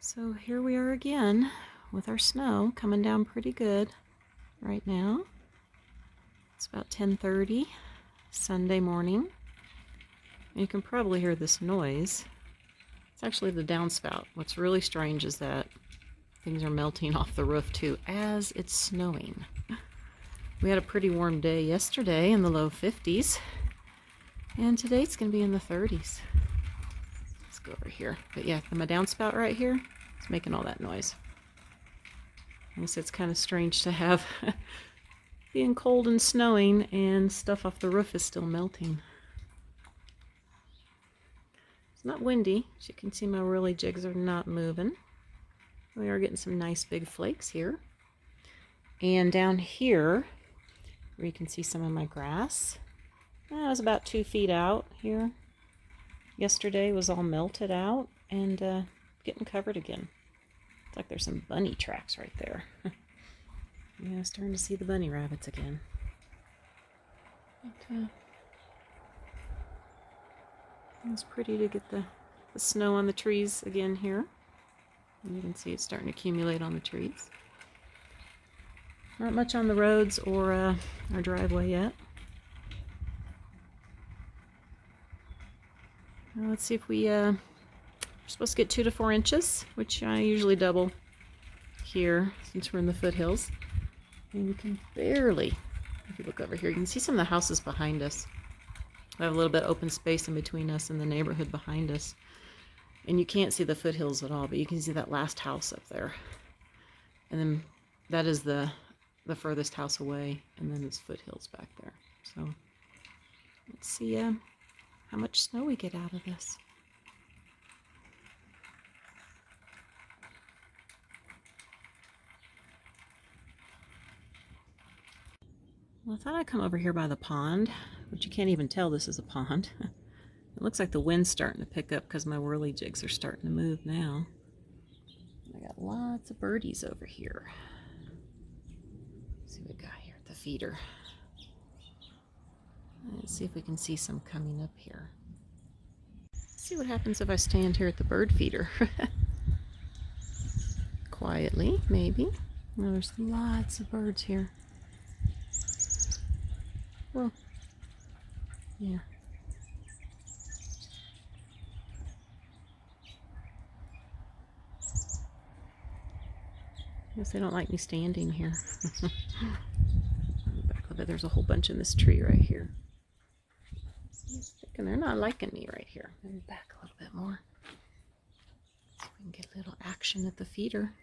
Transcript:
So here we are again with our snow coming down pretty good right now. It's about 10:30 Sunday morning. And you can probably hear this noise. It's actually the downspout. What's really strange is that things are melting off the roof too as it's snowing. We had a pretty warm day yesterday in the low 50s, and today it's going to be in the 30s. Let's go over here. But yeah, my downspout right here is making all that noise. I guess it's kind of strange to have being cold and snowing and stuff off the roof is still melting. It's not windy. As you can see, my whirly jigs are not moving. We are getting some nice big flakes here. And down here, where you can see some of my grass, I was about 2 feet out here. Yesterday was all melted out and getting covered again. It's like there's some bunny tracks right there. Yeah, starting to see the bunny rabbits again. But, it's pretty to get the snow on the trees again here. And you can see it's starting to accumulate on the trees. Not much on the roads or our driveway yet. Now let's see if we're supposed to get 2 to 4 inches, which I usually double here since we're in the foothills. And you can barely, if you look over here, you can see some of the houses behind us. We have a little bit of open space in between us and the neighborhood behind us. And you can't see the foothills at all, but you can see that last house up there. And then that is the furthest house away, and then it's foothills back there. So let's see how much snow we get out of this. Well, I thought I'd come over here by the pond, but you can't even tell this is a pond. It looks like the wind's starting to pick up because my whirly jigs are starting to move now. I got lots of birdies over here. Let's see what we got here at the feeder. Let's see if we can see some coming up here. Let's see what happens if I stand here at the bird feeder. Quietly, maybe. Oh, there's lots of birds here. Well, yeah. I guess they don't like me standing here. Back a little bit. There's a whole bunch in this tree right here. And they're not liking me right here. Maybe back a little bit more. So we can get a little action at the feeder.